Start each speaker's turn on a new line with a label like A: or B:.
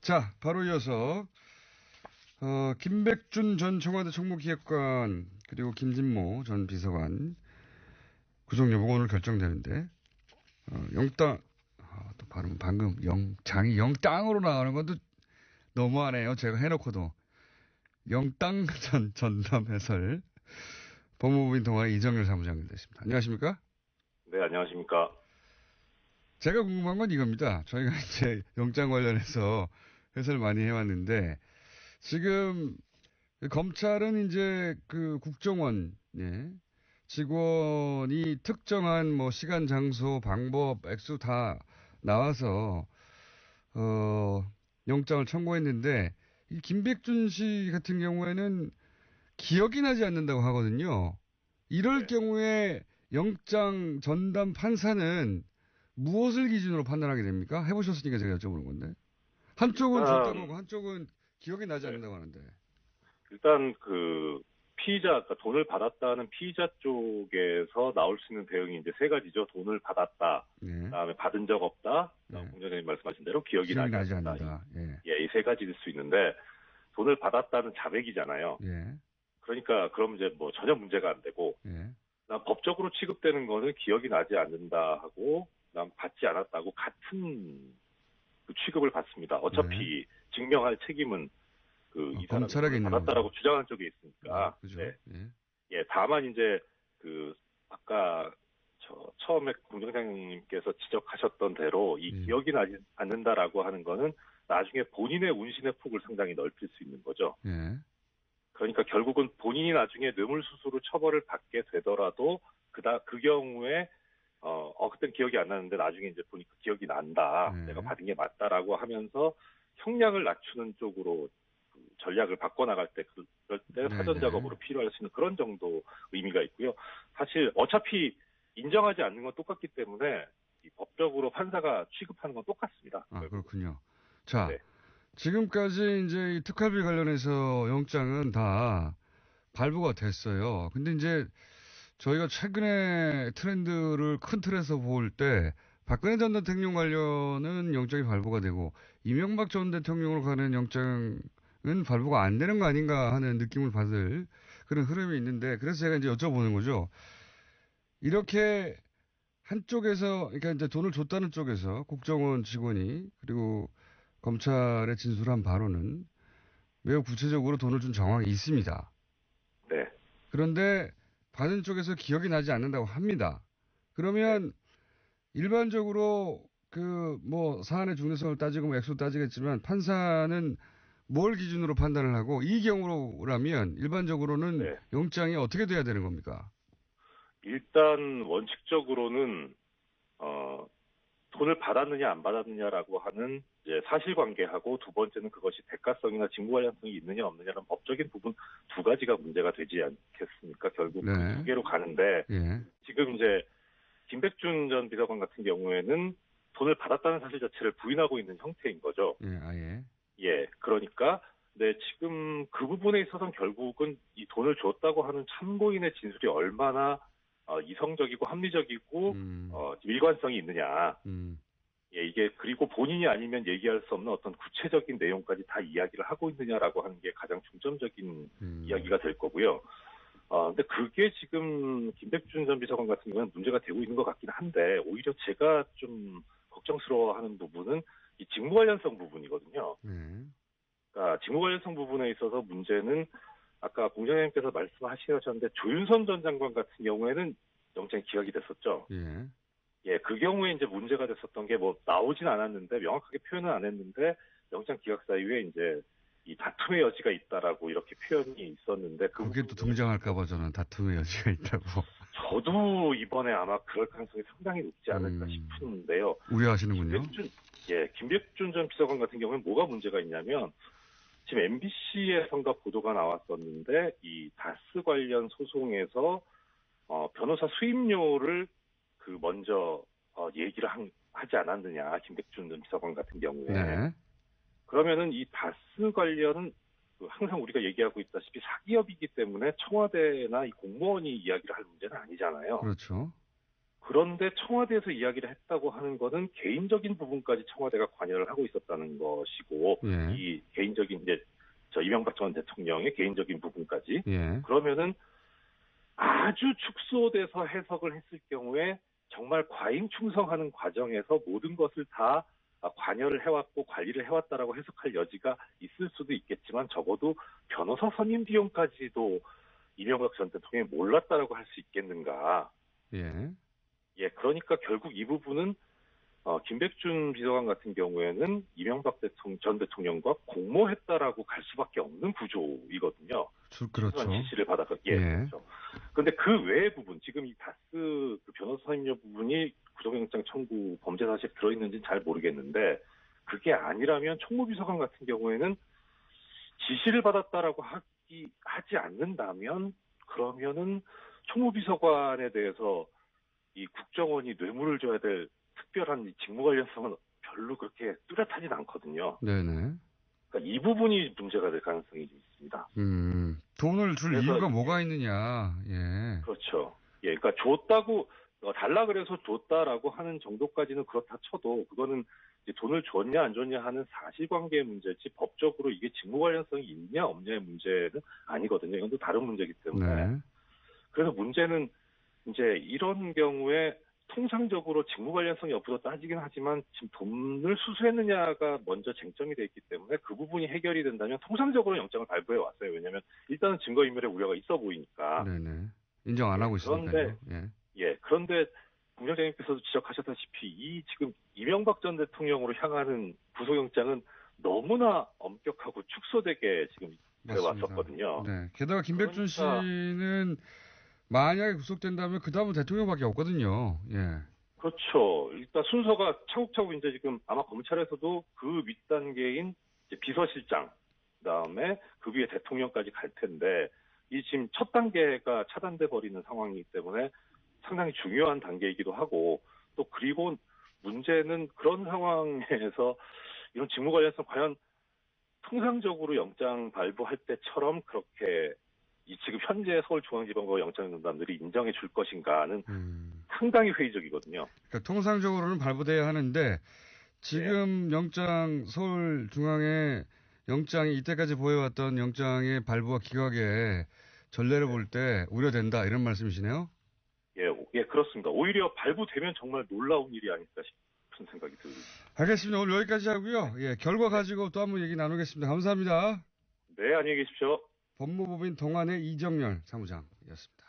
A: 자, 바로 이어서 김백준 전 청와대 총무기획관 그리고 김진모 전 비서관 구속 여부가 오늘 결정되는데 영장 또 발음 방금 영장이 영땅으로 나가는 것도 너무하네요. 제가 해놓고도 영땅 전담 해설 법무부인 동아의 이정열 사무장님 되십니다. 안녕하십니까?
B: 네, 안녕하십니까?
A: 제가 궁금한 건 이겁니다. 저희가 이제 영장 관련해서 해설 많이 해왔는데 지금 검찰은 이제 그 국정원 직원이 특정한 뭐 시간, 장소, 방법, 액수 다 나와서 영장을 청구했는데 이 김백준 씨 같은 경우에는 기억이 나지 않는다고 하거든요. 이럴 경우에 영장 전담 판사는 무엇을 기준으로 판단하게 됩니까? 해보셨으니까 제가 여쭤보는 건데. 한쪽은 줬다고 하고 한쪽은 기억이 나지 않는다고 하는데.
B: 일단 그러니까 돈을 받았다는 피의자 쪽에서 나올 수 있는 대응이 이제 세 가지죠. 돈을 받았다. 그다음에 받은 적 없다. 공장장님 말씀하신 대로 기억이 나지 않는다. 이 세 가지일 수 있는데 돈을 받았다는 자백이잖아요. 그러니까 그럼 이제 뭐 전혀 문제가 안 되고 법적으로 취급되는 거는 기억이 나지 않는다 하고 받지 않았다고 같은 그 취급을 받습니다. 어차피 증명할 책임은 이 사람이 받았다라고 주장한 쪽에 있으니까.
A: 그죠.
B: 다만 이제 아까 처음에 공장장님께서 지적하셨던 대로 이 기억이 나지 않는다라고 하는 거는 나중에 본인의 운신의 폭을 상당히 넓힐 수 있는 거죠. 그러니까 결국은 본인이 나중에 뇌물수수로 처벌을 받게 되더라도 그 경우에 그땐 기억이 안 나는데 나중에 이제 보니까 기억이 난다. 내가 받은 게 맞다라고 하면서 형량을 낮추는 쪽으로 전략을 바꿔나갈 때 그럴 때 사전 작업으로 필요할 수 있는 그런 정도 의미가 있고요. 사실 어차피 인정하지 않는 건 똑같기 때문에 법적으로 판사가 취급하는 건 똑같습니다.
A: 그렇군요. 자, 지금까지 이제 이 특활비 관련해서 영장은 다 발부가 됐어요. 근데 이제 저희가 최근에 트렌드를 큰 틀에서 볼 때 박근혜 전 대통령 관련은 영장이 발부가 되고 이명박 전 대통령으로 가는 영장은 발부가 안 되는 거 아닌가 하는 느낌을 받을 그런 흐름이 있는데 그래서 제가 이제 여쭤보는 거죠. 이렇게 한쪽에서 그러니까 이제 돈을 줬다는 쪽에서 국정원 직원이 그리고 검찰에 진술한 바로는 매우 구체적으로 돈을 준 정황이 있습니다.
B: 네.
A: 그런데 받은 쪽에서 기억이 나지 않는다고 합니다. 그러면 일반적으로 사안의 중대성을 따지고 뭐 액수 따지겠지만 판사는 뭘 기준으로 판단을 하고 이 경우라면 일반적으로는 영장이 어떻게 돼야 되는 겁니까?
B: 일단 원칙적으로는 돈을 받았느냐 안 받았느냐라고 하는 이제 사실관계하고 두 번째는 그것이 대가성이나 직무관련성이 있느냐 없느냐는 법적인 부분 두 가지가 문제가 되지 않겠습니까? 결국 그 두 개로 가는데 지금 이제 김백준 전 비서관 같은 경우에는 돈을 받았다는 사실 자체를 부인하고 있는 형태인 거죠. 그러니까 지금 그 부분에 있어서는 결국은 이 돈을 줬다고 하는 참고인의 진술이 얼마나 이성적이고 합리적이고 일관성이 있느냐. 이게 그리고 본인이 아니면 얘기할 수 없는 어떤 구체적인 내용까지 다 이야기를 하고 있느냐라고 하는 게 가장 중점적인 이야기가 될 거고요. 근데 그게 지금 김백준 전 비서관 같은 경우는 문제가 되고 있는 것 같긴 한데 오히려 제가 좀 걱정스러워하는 부분은 이 직무 관련성 부분이거든요. 그러니까 직무 관련성 부분에 있어서 문제는 아까 공장장님께서 말씀하셨는데 조윤선 전 장관 같은 경우에는 영장이 기각이 됐었죠. 그 경우에 이제 문제가 됐었던 게 뭐 나오진 않았는데 명확하게 표현은 안 했는데 영장 기각 사유에 이제 이 다툼의 여지가 있다라고 이렇게 표현이 있었는데
A: 그게 또 등장할까봐 저는 다툼의 여지가 있다고.
B: 저도 이번에 아마 그럴 가능성이 상당히 높지 않을까 싶은데요.
A: 우려하시는군요.
B: 김백준 전 비서관 같은 경우는 뭐가 문제가 있냐면 지금 MBC에선가 보도가 나왔었는데 이 다스 관련 소송에서 변호사 수임료를 먼저 얘기를 하지 않았느냐 김백준 전 비서관 같은 경우에 그러면은 이 다스 관련은 항상 우리가 얘기하고 있다시피 사기업이기 때문에 청와대나 이 공무원이 이야기를 할 문제는 아니잖아요.
A: 그렇죠.
B: 그런데 청와대에서 이야기를 했다고 하는 것은 개인적인 부분까지 청와대가 관여를 하고 있었다는 것이고,
A: 예.
B: 이 개인적인 이제 저 이명박 전 대통령의 개인적인 부분까지.
A: 예.
B: 그러면은 아주 축소돼서 해석을 했을 경우에 정말 과잉 충성하는 과정에서 모든 것을 다 관여를 해왔고 관리를 해왔다라고 해석할 여지가 있을 수도 있겠지만, 적어도 변호사 선임 비용까지도 이명박 전 대통령이 몰랐다라고 할 수 있겠는가.
A: 예.
B: 예, 그러니까 결국 이 부분은 김백준 비서관 같은 경우에는 이명박 전 대통령과 공모했다라고 갈 수밖에 없는 구조이거든요.
A: 그렇죠.
B: 지시를 받아서. 예,
A: 예.
B: 그렇죠. 그런데 그 외의 부분, 지금 이 다스 그 변호사 선임료 부분이 구속영장 청구 범죄 사실에 들어있는지는 잘 모르겠는데, 그게 아니라면 총무비서관 같은 경우에는 지시를 받았다라고 하지 않는다면, 그러면은 총무비서관에 대해서 이 국정원이 뇌물을 줘야 될 특별한 이 직무 관련성은 별로 그렇게 뚜렷하진 않거든요.
A: 네네.
B: 그러니까 이 부분이 문제가 될 가능성이 좀 있습니다.
A: 돈을 줄 이유가 뭐가 있느냐. 예.
B: 그렇죠. 예, 그러니까 줬다고 달라 그래서 줬다라고 하는 정도까지는 그렇다 쳐도, 그거는 이제 돈을 줬냐 안 줬냐 하는 사실관계의 문제지 법적으로 이게 직무 관련성이 있냐 없냐의 문제는 아니거든요. 이건 또 다른 문제이기 때문에.
A: 네.
B: 그래서 문제는 이제 이런 경우에 통상적으로 직무 관련성이 여부도 따지긴 하지만, 지금 돈을 수수했느냐가 먼저 쟁점이 돼 있기 때문에 그 부분이 해결이 된다면 통상적으로 영장을 발부해 왔어요. 왜냐하면 일단은 증거인멸의 우려가 있어 보이니까.
A: 네네. 인정 안 하고 있으니까요.
B: 그런데 국장님께서도 지적하셨다시피 이 지금 이명박 전 대통령으로 향하는 구속영장은 너무나 엄격하고 축소되게 지금 되어왔었거든요.
A: 네. 게다가 김백준 씨는 만약에 구속된다면 그 다음은 대통령밖에 없거든요. 예.
B: 그렇죠. 일단 순서가 차곡차곡 이제 지금 아마 검찰에서도 그 윗단계인 이제 비서실장, 그다음에 그 위에 대통령까지 갈 텐데, 이 지금 첫 단계가 차단돼 버리는 상황이기 때문에 상당히 중요한 단계이기도 하고, 또 그리고 문제는 그런 상황에서 이런 직무 관련성 과연 통상적으로 영장 발부할 때처럼 그렇게 이 지금 현재 서울중앙지방법 영장전담들이 인정해 줄 것인가는 상당히 회의적이거든요.
A: 그러니까 통상적으로는 발부돼야 하는데 지금 영장 서울중앙의 영장이 이때까지 보여왔던 영장의 발부와 기각의 전례를 볼 때 우려된다 이런 말씀이시네요.
B: 예, 그렇습니다. 오히려 발부되면 정말 놀라운 일이 아닐까 싶은 생각이 듭니다.
A: 알겠습니다. 오늘 여기까지 하고요. 예, 결과 가지고 또 한번 얘기 나누겠습니다. 감사합니다.
B: 네, 안녕히 계십시오.
A: 법무법인 동안의 이정열 사무장이었습니다.